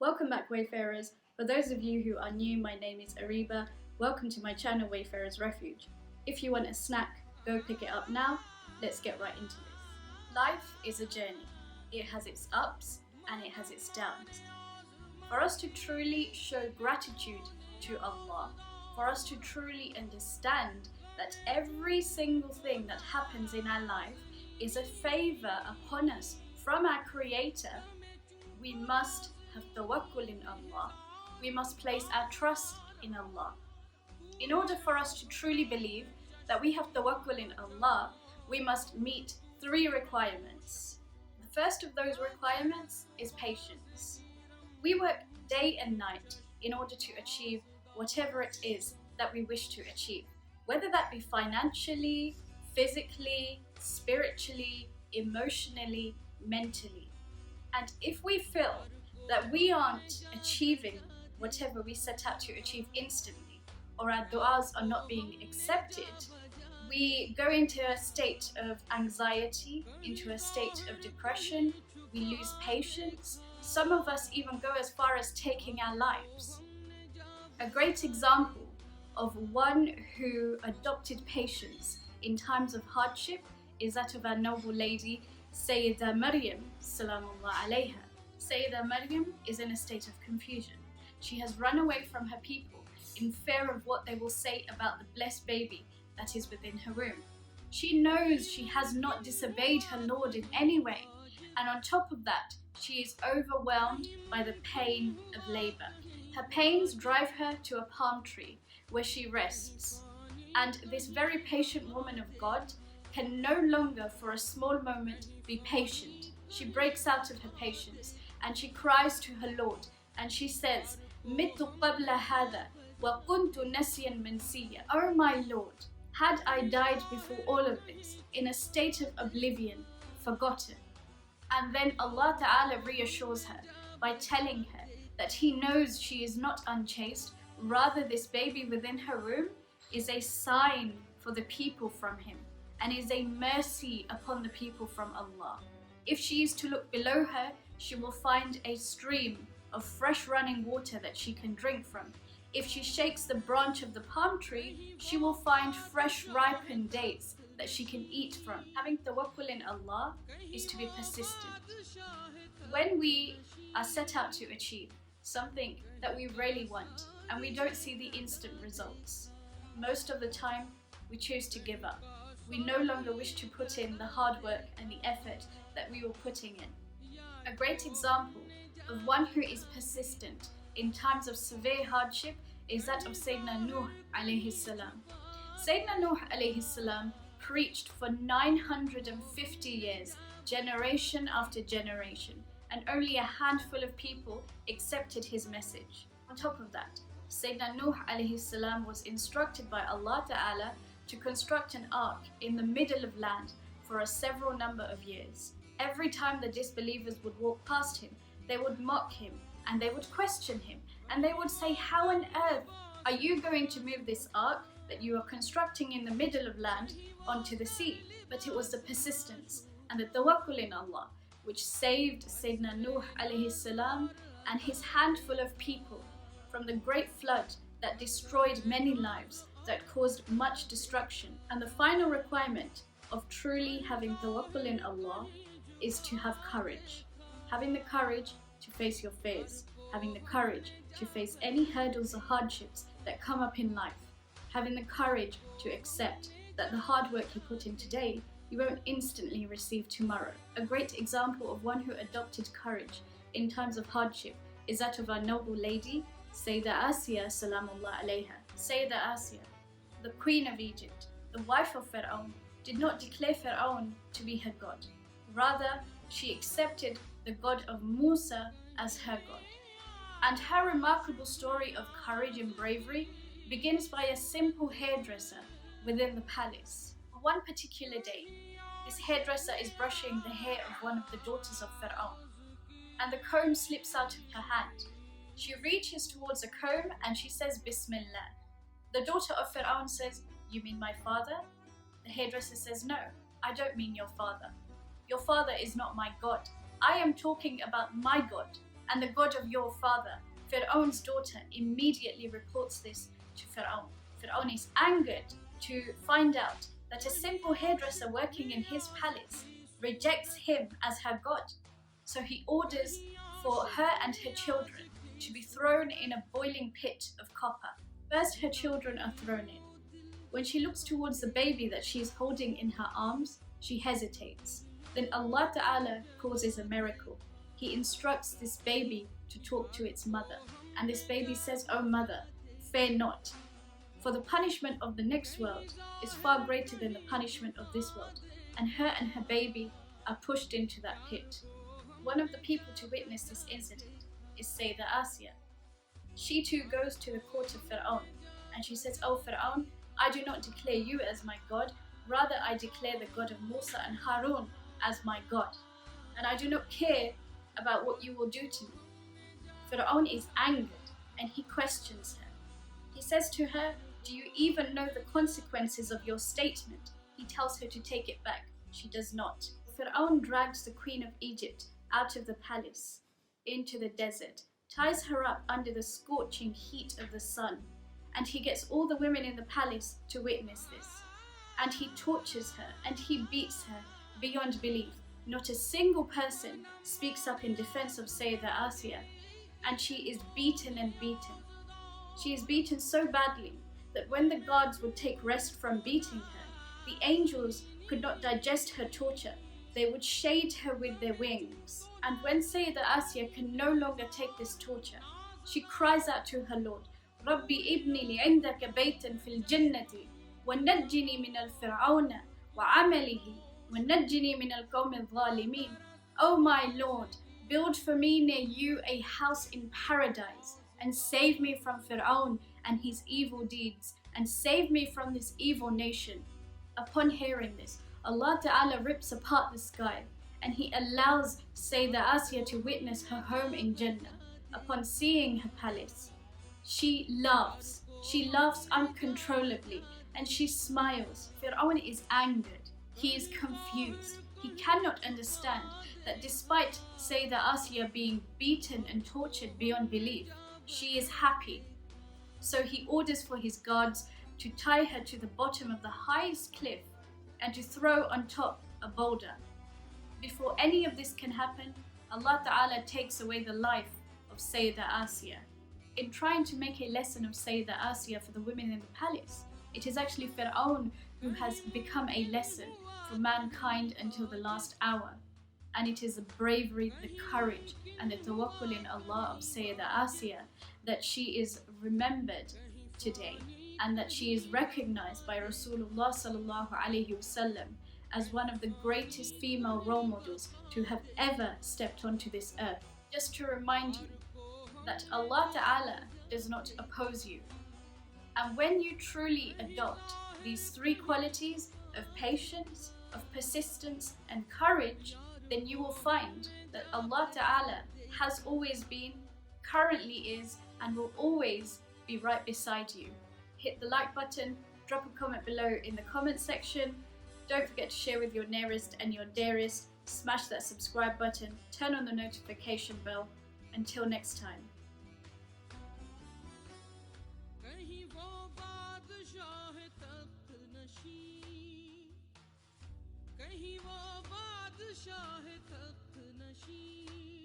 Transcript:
Welcome back, Wayfarers. For those of you who are new, my name is Ariba. Welcome to my channel, Wayfarers Refuge. If you want a snack, go pick it up now. Let's get right into this. Life is a journey. It has its ups and it has its downs. For us to truly show gratitude to Allah, for us to truly understand that every single thing that happens in our life is a favor upon us from our Creator, we must have tawakkul in Allah. We must place our trust in Allah. In order for us to truly believe that we have tawakkul in Allah, we must meet 3 requirements. The first of those requirements is patience. We work day and night in order to achieve whatever it is that we wish to achieve, whether that be financially, physically, spiritually, emotionally, mentally. And if we feel that we aren't achieving whatever we set out to achieve instantly, or our du'as are not being accepted, we go into a state of anxiety, into a state of depression, we lose patience. Some of us even go as far as taking our lives. A great example of one who adopted patience in times of hardship is that of our noble lady, Sayyidah Maryam, salamullah alayha. Sayyidah Maryam is in a state of confusion. She has run away from her people in fear of what they will say about the blessed baby that is within her womb. She knows she has not disobeyed her Lord in any way, and on top of that, she is overwhelmed by the pain of labor. Her pains drive her to a palm tree where she rests, and this very patient woman of God can no longer for a small moment be patient. She breaks out of her patience and she cries to her Lord and she says, "Mittu qabla hada wa kuntu nasiyan mansiya." Oh my Lord, had I died before all of this in a state of oblivion, forgotten. And then Allah Ta'ala reassures her by telling her that He knows she is not unchaste, rather this baby within her womb is a sign for the people from Him and is a mercy upon the people from Allah. If she is to look below her, she will find a stream of fresh running water that she can drink from. If she shakes the branch of the palm tree, she will find fresh ripened dates that she can eat from. Having tawakkul in Allah is to be persistent. When we are set out to achieve something that we really want and we don't see the instant results, most of the time we choose to give up. We no longer wish to put in the hard work and the effort that we were putting in. A great example of one who is persistent in times of severe hardship is that of Sayyidina Nuh alayhi salam. Sayyidina Nuh alayhi salam preached for 950 years, generation after generation, and only a handful of people accepted his message. On top of that, Sayyidina Nuh alayhi salam was instructed by Allah Ta'ala to construct an ark in the middle of land for a several number of years. Every time the disbelievers would walk past him, they would mock him and they would question him and they would say, "How on earth are you going to move this ark that you are constructing in the middle of land onto the sea?" But it was the persistence and the tawakkul in Allah which saved Sayyidina Nuh alayhi salam and his handful of people from the great flood that destroyed many lives, that caused much destruction. And the final requirement of truly having tawakkul in Allah is to have courage. Having the courage to face your fears, having the courage to face any hurdles or hardships that come up in life, having the courage to accept that the hard work you put in today, you won't instantly receive tomorrow. A great example of one who adopted courage in times of hardship is that of our noble lady, Sayyidah Asiya salamullah alayha. Sayyidah Asiya, the queen of Egypt, the wife of Pharaoh, did not declare Pharaoh to be her god. Rather, she accepted the God of Musa as her God. And her remarkable story of courage and bravery begins by a simple hairdresser within the palace. On one particular day, this hairdresser is brushing the hair of one of the daughters of Pharaoh, and the comb slips out of her hand. She reaches towards the comb and she says, "Bismillah." The daughter of Pharaoh says, "You mean my father?" The hairdresser says, "No, I don't mean your father. Your father is not my God. I am talking about my God, and the God of your father." Fir'aun's daughter immediately reports this to Fir'aun. Fir'aun is angered to find out that a simple hairdresser working in his palace rejects him as her God. So he orders for her and her children to be thrown in a boiling pit of copper. First, her children are thrown in. When she looks towards the baby that she is holding in her arms, she hesitates. Then Allah Ta'ala causes a miracle. He instructs this baby to talk to its mother. And this baby says, "O mother, fear not. For the punishment of the next world is far greater than the punishment of this world." And her baby are pushed into that pit. One of the people to witness this incident is Sayyidah Asiya. She too goes to the court of Fir'aun and she says, "O Fir'aun, I do not declare you as my God, rather I declare the God of Musa and Harun as my God, and I do not care about what you will do to me." Fir'aun is angered and he questions her. He says to her, "Do you even know the consequences of your statement?" He tells her to take it back. She does not. Fir'aun drags the Queen of Egypt out of the palace into the desert, ties her up under the scorching heat of the sun, and he gets all the women in the palace to witness this. And he tortures her and he beats her beyond belief. Not a single person speaks up in defense of Sayyidah Asiya, and she is beaten and beaten. She is beaten so badly that when the guards would take rest from beating her, the angels could not digest her torture. They would shade her with their wings. And when Sayyidah Asiya can no longer take this torture, she cries out to her Lord, "Rabbi ibni li indaka baytan fil jannati wa najjini min al-fir'auna wa amalihi wa najjini min al-qawmi al-zalimin." "O my Lord, build for me near you a house in paradise and save me from Fir'aun and his evil deeds, and save me from this evil nation." Upon hearing this, Allah Ta'ala rips apart the sky and He allows Sayyidah Asiya to witness her home in Jannah. Upon seeing her palace, she laughs uncontrollably and she smiles. Fir'aun is angered, he is confused. He cannot understand that despite Sayyidah Asiya being beaten and tortured beyond belief, she is happy. So he orders for his guards to tie her to the bottom of the highest cliff and to throw on top a boulder. Before any of this can happen, Allah Ta'ala takes away the life of Sayyidah Asiya. In trying to make a lesson of Sayyidah Asiya for the women in the palace, it is actually Fir'aun who has become a lesson for mankind until the last hour. And it is the bravery, the courage, and the tawakkul in Allah of Sayyidah Asiya that she is remembered today, and that she is recognized by Rasulullah sallallahu alaihi wasallam as one of the greatest female role models to have ever stepped onto this earth. Just to remind you that Allah Ta'ala does not oppose you. And when you truly adopt these three qualities of patience, of persistence and courage, then you will find that Allah Ta'ala has always been, currently is, and will always be right beside you. Hit the like button, drop a comment below in the comment section. Don't forget to share with your nearest and your dearest. Smash that subscribe button, turn on the notification bell. Until next time. कहीं वो बादशाह तख्त नशीं